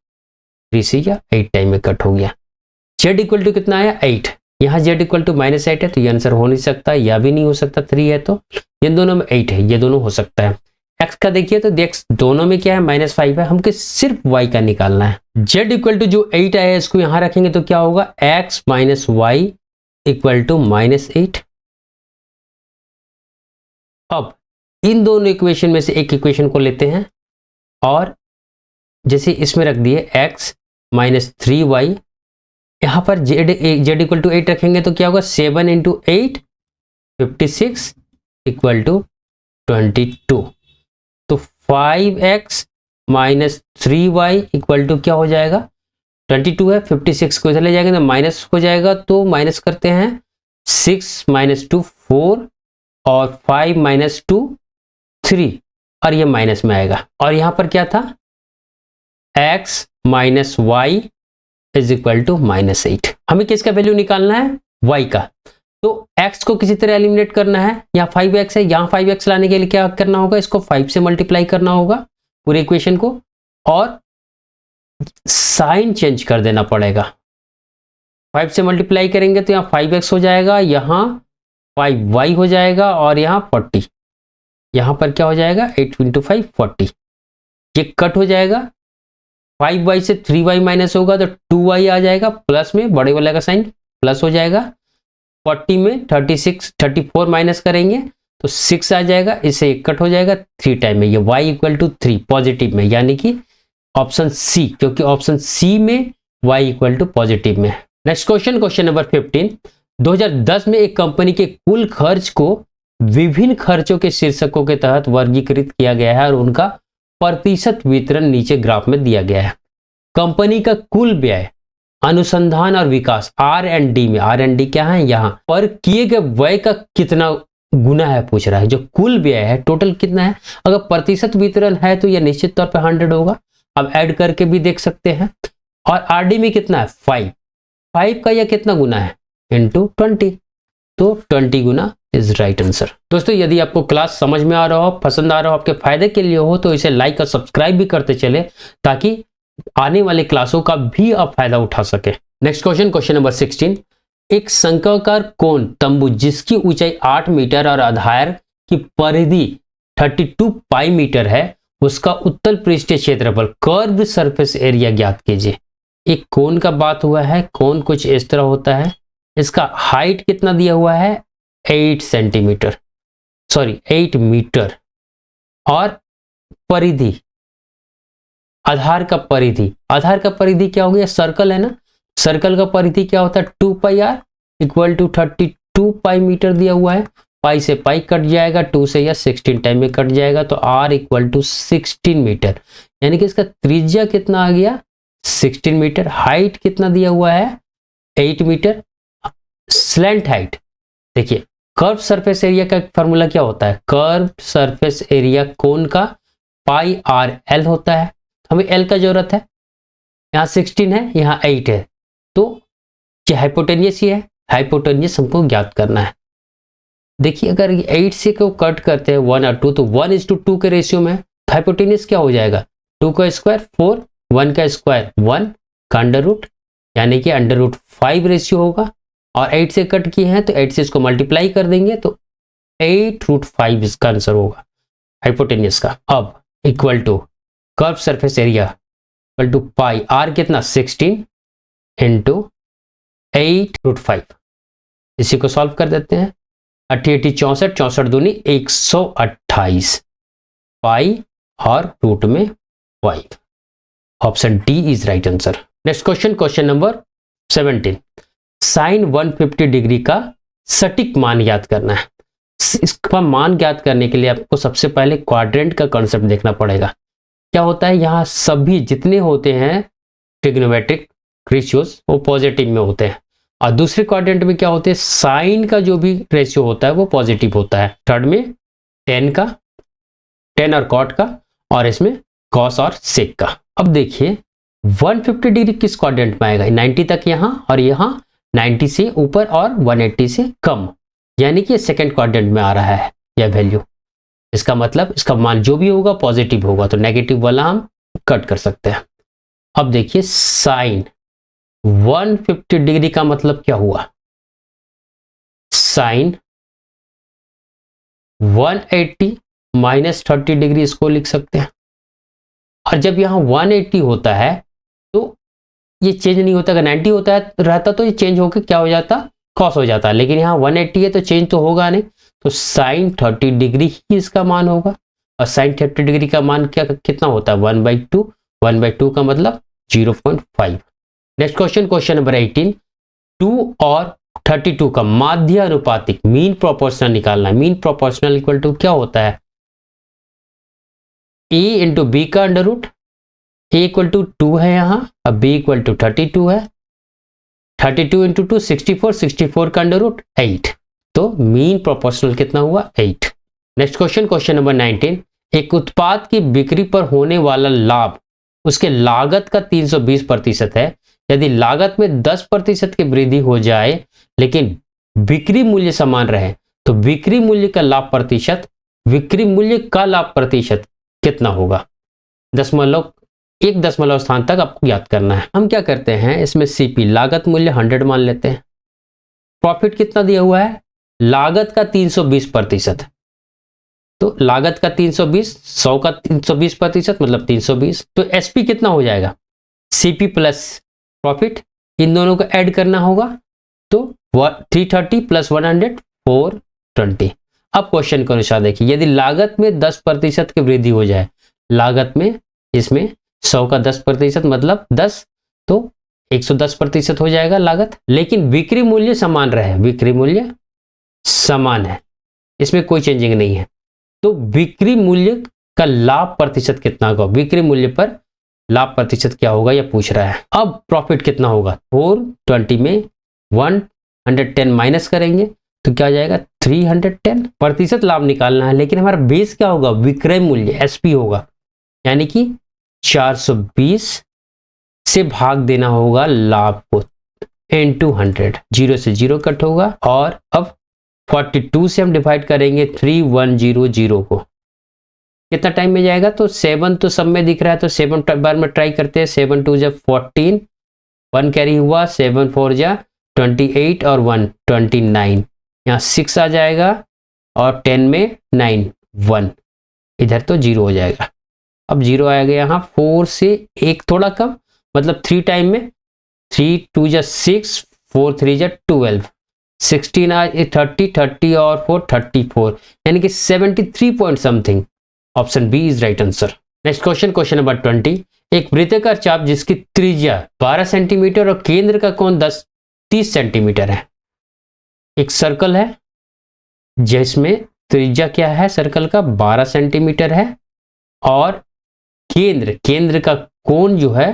3 से या 8 टाइम में कट हो गया। z इक्वल टू कितना आया 8, यहाँ z इक्वल टू -8 है तो ये आंसर हो नहीं सकता, या भी नहीं हो सकता, 3 है तो ये दोनों में 8 है, ये दोनों हो सकता है। x का देखिए तो x दोनों में क्या है -5 है, हमको सिर्फ y का निकालना है। z इक्वल टू जो 8 आया है इसको यहाँ रखेंगे तो क्या होगा, x minus Y equal to -8। अब इन दोनों इक्वेशन में से एक इक्वेशन को लेते हैं और जैसे इसमें रख दिए x माइनस 3y, यहां पर z इक्वल टू 8 रखेंगे तो क्या होगा, 7 इंटू 8 56 इक्वल टू 22। तो 5x minus 3y equal to क्या हो जाएगा, 22 है, 56 को इधर ले जाएंगे तो माइनस हो जाएगा, तो माइनस करते हैं, 6 माइनस 2 4 और 5 माइनस 2 3 और ये माइनस में आएगा। और यहां पर क्या था, x minus Y is equal to -8। हमें किसका वैल्यू निकालना है, y का। तो x को किसी तरह एलिमिनेट करना है, यहाँ 5x है, यहाँ 5x लाने के लिए क्या करना होगा, इसको 5 से मल्टीप्लाई करना होगा पूरे इक्वेशन को, और साइन चेंज कर देना पड़ेगा। 5 से मल्टीप्लाई करेंगे तो यहाँ 5x हो जाएगा, यहाँ 5y हो जाएगा और यहाँ 40, यहाँ पर क्या हो जाएगा 8 इंटू 5 40, ये कट हो जाएगा, 5y से 3y माइनस होगा तो 2y आ जाएगा, प्लस में बड़े वाले का साइन प्लस हो जाएगा, 40 में 34 माइनस करेंगे तो 6 आ जाएगा, इससे एक कट हो जाएगा, 3 टाइम में ये y इक्वल टू 3 पॉजिटिव में, यानी कि ऑप्शन सी, क्योंकि ऑप्शन सी में y इक्वल टू पॉजिटिव में। Next question, question number 15। 2010 में एक कंपनी के कुल खर्च को विभिन्न खर्चों के शीर्षकों के तहत वर्गीकृत किया गया है और उनका प्रतिशत वितरण नीचे ग्राफ में दिया गया है। कंपनी का कुल व्यय अनुसंधान और विकास R&D में, R&D क्या है यहाँ पर, किए गए व्यय का कितना गुना है पूछ रहा है, जो कुल व्यय है टोटल कितना है। अगर प्रतिशत वितरण है तो यह निश्चित तौर पे 100 होगा, अब ऐड करके भी देख सकते हैं। और आरडी में कितना है 5 का यह कितना गुना है इंटू 20, तो 20 गुना इज राइट आंसर। दोस्तों यदि आपको क्लास समझ में आ रहा हो, पसंद आ रहा हो, आपके फायदे के लिए हो, तो इसे लाइक और सब्सक्राइब भी करते चले ताकि आने वाले क्लासों का भी आप फायदा उठा सके। नेक्स्ट क्वेश्चन नंबर 16, एक शंक्वाकार कोण तंबू जिसकी ऊंचाई 8 मीटर और आधार की परिधि 32 पाई मीटर है, उसका उत्तल पृष्ठीय क्षेत्रफल कर्व सरफेस एरिया ज्ञात कीजिए। एक कोण का बात हुआ है, कोण कुछ इस तरह होता है, इसका हाइट कितना दिया हुआ है 8 मीटर और परिधि आधार का परिधि क्या हो गया, सर्कल है ना, सर्कल का परिधि क्या होता है 2 pi r equal to 32 pi metre दिया हुआ है। पाई से पाई कट जाएगा, 2 से या 16 टाइम में कट जाएगा, तो आर इक्वल टू 16 मीटर, यानी कि इसका त्रिज्या कितना आ गया 16 मीटर। हाइट कितना दिया हुआ है 8 मीटर। स्लैंट हाइट देखिए, कर्व सरफेस एरिया का फॉर्मूला क्या होता है, कर्व सरफेस एरिया कोण का पाई आर एल होता है, हमें एल का जरूरत है, यहाँ 16 है यहाँ 8 है, तो क्या हाइपोटेनियस ही है, हाइपोटेनियस हमको ज्ञात करना है। देखिए अगर 8 से को कट करते हैं 1 और 2 तो 1:2 के रेशियो में, हाइपोटेनियस क्या हो जाएगा 2 का स्क्वायर 4, 1 का स्क्वायर 1 का अंडर रूट, यानी कि अंडर रूट 5 रेशियो होगा। और 8 से कट किए हैं तो 8 से इसको मल्टीप्लाई कर देंगे तो 8√5 इसका आंसर होगा हाइपोटेनियस का। अब equal to curve surface area equal to pi R कितना 16 इंटू 8√5, इसी को सॉल्व कर देते हैं। 88 64 64 दूनी 128 पाई और रूट में 5, option D is right answer. Next question number 17, sine 150 degree का सटीक मान ज्ञात करना है। इसका मान ज्ञात करने के लिए आपको सबसे पहले क्वाड्रेंट का कॉन्सेप्ट देखना पड़ेगा। क्या होता है, यहाँ सभी जितने होते हैं ट्रिग्नोमेट्रिक रेशियोज वो पॉजिटिव में होते हैं, और दूसरे क्वाड्रेंट में क्या होते हैं, साइन का जो भी रेशियो होता है वो पॉजिटिव होता है। थर्ड में टेन और कॉट का, और इसमें कॉस और सेक का। अब देखिए 150 डिग्री किस क्वाड्रेंट में आएगा, 90 तक यहाँ, और यहाँ 90 से ऊपर और 180 से कम, यानी कि सेकंड क्वाड्रेंट में आ रहा है यह वैल्यू। इसका मतलब इसका मान जो भी होगा पॉजिटिव होगा, तो नेगेटिव वाला हम कट कर सकते हैं। अब देखिए साइन 150 डिग्री का मतलब क्या हुआ, साइन 180 माइनस 30 डिग्री इसको लिख सकते हैं। और जब यहां 180 होता है तो ये चेंज नहीं होता, अगर 90 होता है रहता तो ये चेंज होकर क्या हो जाता कॉस हो जाता, लेकिन यहाँ 180 है तो चेंज तो होगा नहीं, तो साइन 30 डिग्री ही इसका मान होगा। और साइन 30 डिग्री का मान क्या कितना होता है 1/2, 1/2 का मतलब 0.5। नेक्स्ट क्वेश्चन नंबर 18, 2 और 32 का माध्य अनुपातिक मीन प्रोपोर्शनल निकालना है। मीन प्रोपोर्शनल इक्वल टू क्या होता है, a इंटू बी का under root, a equal to 2 है यहाँ, अब b इक्वल टू 32 है, 32 इंटू 2 64, 64 का अंडर रूट 8, तो मीन प्रोपोर्शनल कितना हुआ 8। नेक्स्ट क्वेश्चन नंबर 19, एक उत्पाद की बिक्री पर होने वाला लाभ उसके लागत का 320% है। यदि लागत में 10% की वृद्धि हो जाए लेकिन बिक्री मूल्य समान रहे तो बिक्री मूल्य का लाभ प्रतिशत कितना होगा। 1 स्थान तक आपको याद करना है। हम क्या करते हैं, इसमें सीपी लागत मूल्य 100 मान लेते हैं, प्रॉफिट कितना दिया हुआ है लागत का 320%, तो लागत का 320, 100 का 320% मतलब 320, तो एसपी कितना हो जाएगा सीपी प्लस प्रॉफिट, इन दोनों को ऐड करना होगा, तो 330 प्लस 100 420। अब क्वेश्चन के अनुसार देखिए, यदि लागत में 10% की वृद्धि हो जाए, लागत में इसमें 100 का 10% मतलब 10, तो 110% हो जाएगा लागत, लेकिन बिक्री मूल्य समान रहे, बिक्री मूल्य समान है, इसमें कोई चेंजिंग नहीं है, तो बिक्री मूल्य का लाभ प्रतिशत कितना होगा, बिक्री मूल्य पर लाभ प्रतिशत क्या होगा यह पूछ रहा है। अब प्रॉफिट कितना होगा, 420 में 110 माइनस करेंगे तो क्या हो जाएगा 310 प्रतिशत लाभ निकालना है, लेकिन हमारा बेस क्या होगा, विक्रय मूल्य एसपी होगा, यानी कि 420 से भाग देना होगा लाभ को इनटू 100, 0 से 0 कट होगा। और अब 42 से हम डिवाइड करेंगे 3100 को, कितना टाइम में जाएगा, तो 7 तो सब में दिख रहा है, तो 7 बार में ट्राई करते हैं। 7 2 जब 14, 1 कैरी हुआ, 7 4 जा 28 और 1 29, यहाँ 6 आ जाएगा और 10 में 9 1, इधर तो 0 हो जाएगा। अब 0 आएगा यहाँ, 4 से 1 थोड़ा कम, मतलब 3 टाइम में, 3 2 जा 6, 4 3 जा 12, 16 आ 30, 30 और 4 34, यानी कि 73 point something. Option B is right answer. Next question, question number 20। एक वृत्ताकार चाप जिसकी त्रिज्या 12 सेंटीमीटर और केंद्र का कोण 30 सेंटीमीटर है। एक सर्कल है जिसमें त्रिज्या क्या है सर्कल का 12 सेंटीमीटर है और केंद्र का कोण जो है,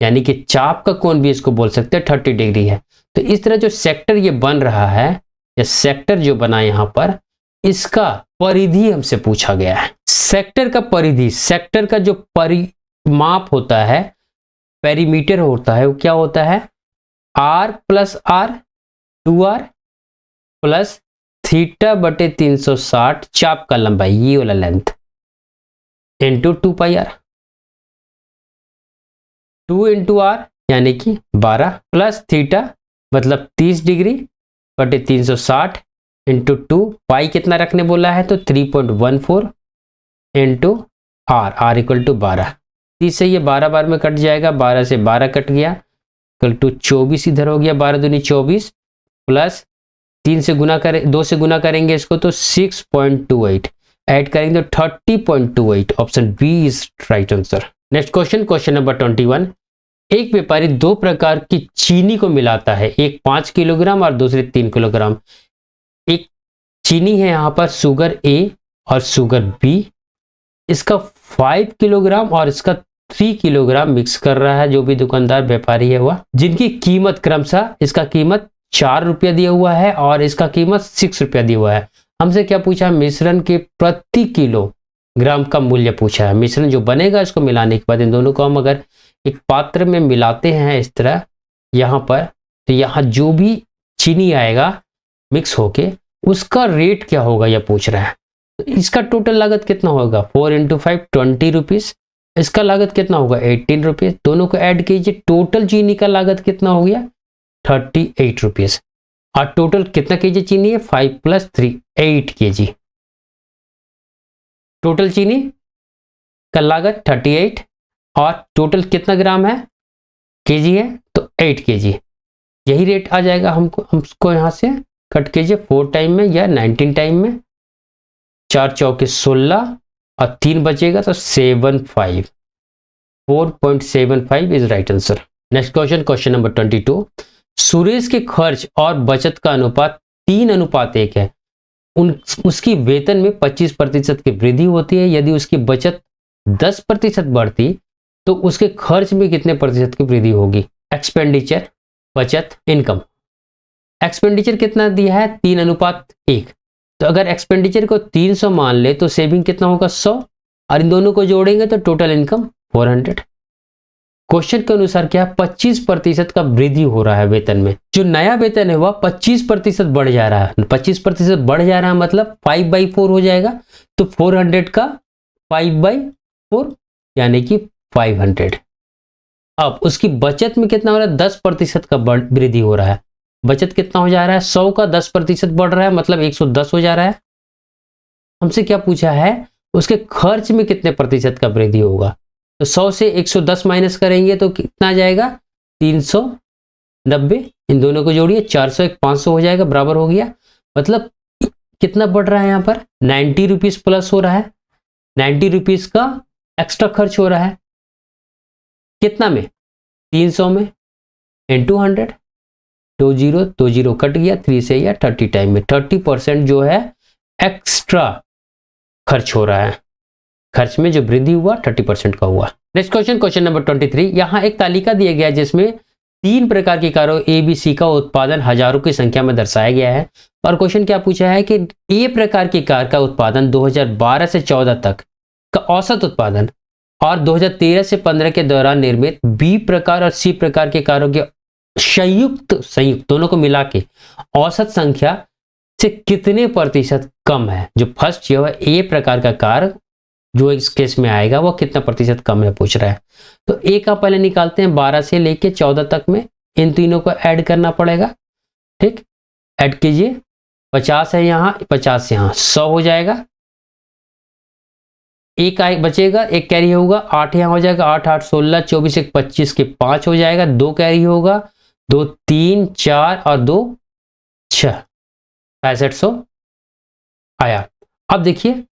यानी कि चाप का कोण भी इसको बोल सकते हैं, 30 डिग्री है। तो इस तरह जो सेक्टर ये बन रहा है, या सेक्टर जो बना यहां पर, इसका परिधि हमसे पूछा गया है। सेक्टर का परिधि, सेक्टर का जो परिमाप होता है, पेरीमीटर होता है, वो क्या होता है, r plus r 2r plus theta बटे 360 चाप का लंबाई, ये वाला length, into 2 pi r, 2 into r यानी कि 12 प्लस थीटा मतलब 30 डिग्री बटे 360 इंटू 2, पाई कितना रखने बोला है, तो 3.14 इंटू आर इक्वल टू 12। 30 से ये 12 बार में कट जाएगा, 12 से 12 कट गया, इक्वल टू 24 इधर हो गया, 12 दूनी 24 प्लस 3 से गुना करें, 2 से गुना करेंगे इसको तो 6.28, ऐड करेंगे तो 30.28। Option B is right answer. Next question, question number 21। एक व्यापारी दो प्रकार की चीनी को मिलाता है, एक 5 किलोग्राम और दूसरे 3 किलोग्राम। एक चीनी है यहाँ पर शुगर ए और शुगर बी, इसका 5 किलोग्राम और इसका 3 किलोग्राम मिक्स कर रहा है जो भी दुकानदार व्यापारी है वह, जिनकी कीमत क्रमशः, इसका कीमत 4 रुपया दिया हुआ है और इसका कीमत 6 रुपया दिया हुआ है। हमसे क्या पूछा, मिश्रण के प्रति किलोग्राम का मूल्य पूछा है। मिश्रण जो बनेगा इसको मिलाने के बाद, इन दोनों को हम अगर एक पात्र में मिलाते हैं इस तरह यहाँ पर, तो यहाँ जो भी चीनी आएगा मिक्स होके, उसका रेट क्या होगा यह पूछ रहा है। तो इसका टोटल लागत कितना होगा, 4 इंटू 5 20 रुपीज, इसका लागत कितना होगा 18 रुपीज, दोनों को ऐड कीजिए, टोटल चीनी का लागत कितना हो गया 38 रुपीज। और टोटल कितना केजी चीनी है, 5 प्लस 3 8 केजी। टोटल चीनी का लागत 38 और टोटल कितना ग्राम है, केजी है, तो 8 केजी। यही रेट आ जाएगा हमको यहाँ से कट कीजिए 4 टाइम में या 19 टाइम में, 4 चौके 16 और 3 बचेगा तो 75, 4.75 is right answer. Next question, question number 22। Suresh के खर्च और बचत का अनुपात 3:1 है। उसकी वेतन में 25% की वृद्धि होती है। यदि उसकी बचत 10% बढ़ती तो उसके खर्च में कितने प्रतिशत की वृद्धि होगी। एक्सपेंडिचर, बचत, इनकम। एक्सपेंडिचर कितना दिया है 3:1, तो अगर एक्सपेंडिचर को 300 मान ले तो सेविंग कितना होगा 100, और इन दोनों को जोड़ेंगे तो टोटल इनकम 400। क्वेश्चन के अनुसार क्या 25% का वृद्धि हो रहा है वेतन में, जो नया वेतन है वह 25% बढ़ जा रहा है। 25% बढ़ जा रहा है मतलब 5/4 हो जाएगा, तो 400 का 5/4 यानी कि 500। अब उसकी बचत में कितना हो रहा है 10% का वृद्धि हो रहा है। बचत कितना हो जा रहा है 100 का 10% बढ़ रहा है मतलब 110 हो जा रहा है। हमसे क्या पूछा है उसके खर्च में कितने प्रतिशत का वृद्धि होगा, तो 100 से 110 माइनस करेंगे तो कितना आ जाएगा 390, इन दोनों को जोड़िए 400 1 500 हो जाएगा, बराबर हो गया। मतलब कितना बढ़ रहा है यहाँ पर 90 रुपीज प्लस हो रहा है, 90 रुपीज का एक्स्ट्रा खर्च हो रहा है। कितना में 300 में इंटू 100, 20 कट गया 3 से या 30 टाइम में 30% जो है एक्स्ट्रा खर्च हो रहा है। खर्च में जो वृद्धि हुआ 30% का हुआ। Next question, question number 23। यहाँ एक तालिका दिया गया जिसमें 3 प्रकार के कारों ए बी सी का उत्पादन हजारों की संख्या में दर्शाया गया है। और क्वेश्चन क्या पूछा है कि ए प्रकार की कार का उत्पादन 2012 से 14 तक का औसत उत्पादन और 2013 से 15 के दौरान निर्मित बी प्रकार और सी प्रकार के कारों के संयुक्त दोनों को मिला के औसत संख्या से कितने प्रतिशत कम है। जो फर्स्ट जो है ए प्रकार का कार जो इस केस में आएगा वो कितना प्रतिशत कम है पूछ रहा है। तो ए का पहले निकालते हैं, 12 से लेके 14 तक में इन तीनों को ऐड करना पड़ेगा। ठीक, ऐड कीजिए, 50 है यहाँ, 50 यहाँ, 100 हो जाएगा। एक बचेगा, एक कैरी होगा, 8 यहाँ हो जाएगा, 8 8 16, 24 1 25 के 5 हो जाएगा, 2 कैरी होगा, 2 3 4 और 2 6, 6500 आया। अब देखिए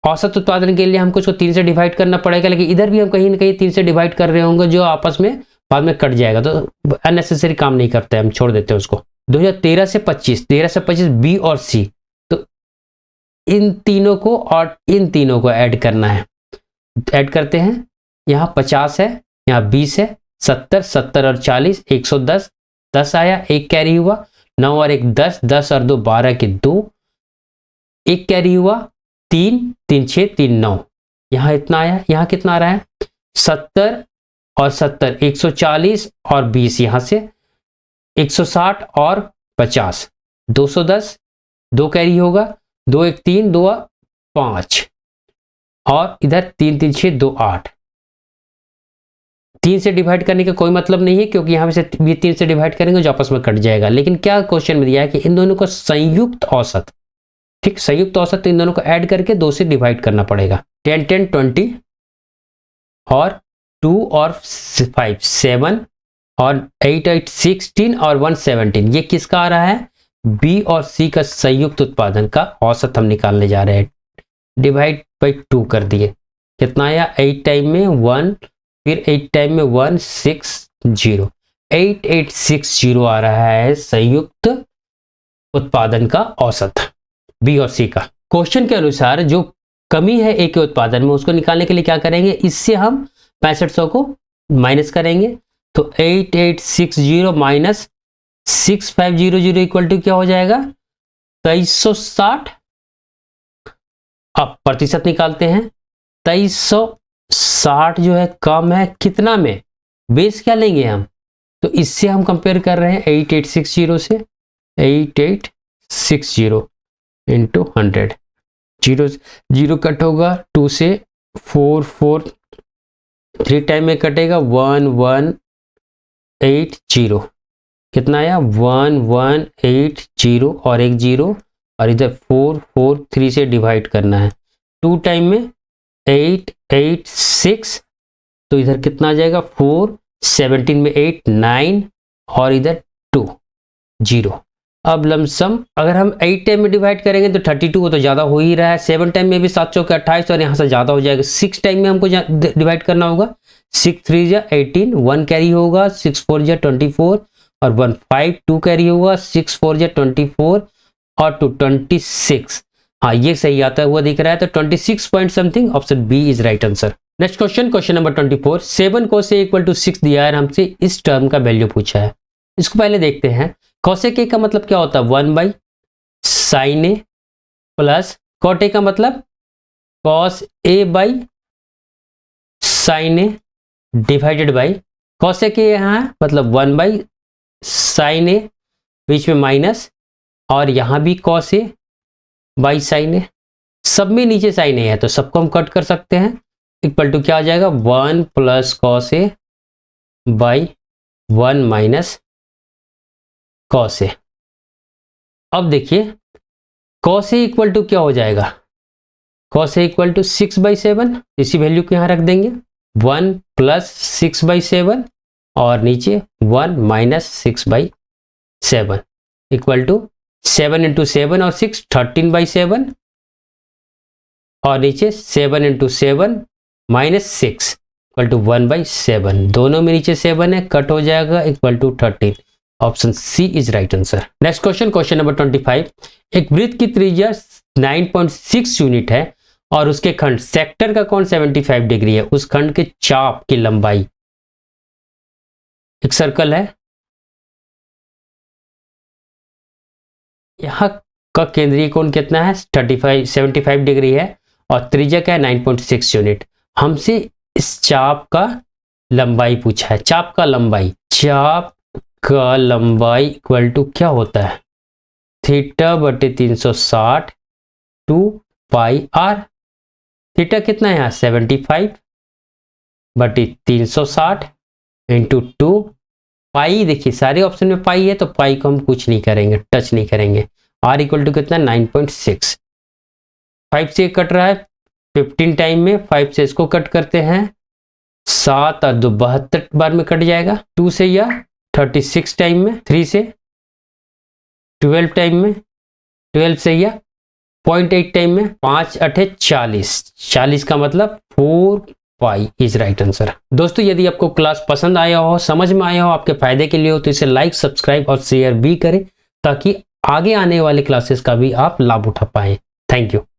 औसत उत्पादन के लिए हमको इसको 3 से डिवाइड करना पड़ेगा, लेकिन इधर भी हम कहीं ना कहीं 3 से डिवाइड कर रहे होंगे जो आपस में बाद में कट जाएगा, तो अननेसेसरी काम नहीं करते, हम छोड़ देते हैं उसको। 2013 से 25, 13 से 25 बी और सी, तो इन तीनों को और इन तीनों को ऐड करना है। ऐड करते हैं, यहाँ 50 है, यहाँ 20 है, 70 70 और 40 110, 10 आया, एक कैरी हुआ, 9 और 1 10, 10 और 2 12 के 2, एक कैरी हुआ, 3 3 6 3 9, यहाँ इतना आया। यहाँ कितना आ रहा है, 70 और 70 140 और 20, यहाँ से 160 और 50 210, 2 कैरी होगा, 2 1 3 2 5 और इधर 3 3 6 2 8। 3 से डिवाइड करने का कोई मतलब नहीं है क्योंकि यहाँ से भी 3 से डिवाइड करेंगे जो आपस में कट जाएगा। लेकिन क्या क्वेश्चन में दिया है कि इन दोनों को संयुक्त औसत, ठीक, संयुक्त औसत इन दोनों को ऐड करके 2 से डिवाइड करना पड़ेगा। 10 10 20 और 2 और 5 7 और 8 8 16 और 1 17, ये किसका आ रहा है, बी और सी का संयुक्त उत्पादन का औसत हम निकालने जा रहे हैं। डिवाइड बाई 2 कर दिए, कितना आया, 8 टाइम में 1, फिर 8 टाइम में 1 6 0, 8860 आ रहा है संयुक्त उत्पादन का औसत बी और सी का। क्वेश्चन के अनुसार जो कमी है ए के उत्पादन में उसको निकालने के लिए क्या करेंगे, इससे हम 6500 को माइनस करेंगे, तो 8860 माइनस 6500 इक्वल टू क्या हो जाएगा, 2360। अब प्रतिशत निकालते हैं, 2360 जो है कम है कितना में, बेस क्या लेंगे हम, तो इससे हम कंपेयर कर रहे हैं 8860 से, 8860 इंटू 100, 0 0 कट होगा, 2 से 4 4, 3 टाइम में कटेगा, 1180, कितना आया, 1180 और एक 0 और इधर 4 4 3 से डिवाइड करना है, 2 टाइम में 886, तो इधर कितना आ जाएगा, 4 17 में 8 9 और इधर 2 0। अब लमसम अगर हम 8 टाइम में डिवाइड करेंगे तो 32 को तो ज़्यादा हो ही रहा है, 7 टाइम में भी 7 चौके 28 और यहाँ से ज़्यादा हो जाएगा, 6 टाइम में हमको डिवाइड करना होगा, 6 3 जा 18, 1 कैरी होगा, 6 4 जा 24 और 1 5, 2 कैरी होगा, 6 4 जा 24 और 2 26। हाँ ये सही आता है, हुआ दिख रहा है, तो 26 point something, option B is right answer. Next question, question number 24, 7 cos A equal to 6 दिया है, हमसे इस टर्म का वैल्यू पूछा है। इसको पहले देखते हैं, cos A का मतलब क्या होता है, 1 by sine A plus cot A का मतलब cos A by sine A divided by cos A के यहाँ मतलब 1 बाई साइन ए, बीच में माइनस, और यहाँ भी cos A बाई साइन ए, सब में नीचे साइन ए है तो सबको हम कट कर सकते हैं, इक्वल टू क्या आ जाएगा, 1 plus cos A by 1 minus cos A। अब देखिए cos A इक्वल टू क्या हो जाएगा, cos A equal to 6 by 7, इसी वैल्यू को यहाँ रख देंगे, 1 प्लस 6 बाई 7 और नीचे 1 minus 6 by 7 equal to 7 into 7 और 6 13 बाई 7 और नीचे 7 into 7 minus 6 equal to 1 by 7, दोनों में नीचे 7 है, कट हो जाएगा, equal to 13। Option C is right answer. Next question, question number 25, एक वृत्त की त्रिज्या 9.6 यूनिट है और उसके खंड सेक्टर का कोण 75 डिग्री है, उस खंड के चाप की लंबाई एक सर्कल है, यहाँ का केंद्रीय कोण कितना है 75 डिग्री है और त्रिज्या क्या है 9.6 यूनिट। हमसे इस चाप का लंबाई पूछा है, चाप का लंबाई इक्वल टू क्या होता है थीटा बटे 360 टू पाई आर। थीटा कितना है यहाँ 75 बटे 360 इंटू 2 पाई। देखिए सारे ऑप्शन में पाई है तो पाई को हम कुछ नहीं करेंगे, टच नहीं करेंगे। आर इक्वल टू कितना 9.6। 5 से कट रहा है 15 टाइम में, 5 से इसको कट करते हैं 7 और 2 72 बार में कट जाएगा। 2 से यह 36 टाइम में, 3 से 12 टाइम में, 12 से यह 0.8 टाइम में, 5 8 40, 40 का मतलब 4 पाई इज राइट आंसर। दोस्तों यदि आपको क्लास पसंद आया हो, समझ में आया हो, आपके फायदे के लिए हो तो इसे लाइक सब्सक्राइब और शेयर भी करें ताकि आगे आने वाले क्लासेस का भी आप लाभ उठा पाएं। Thank you.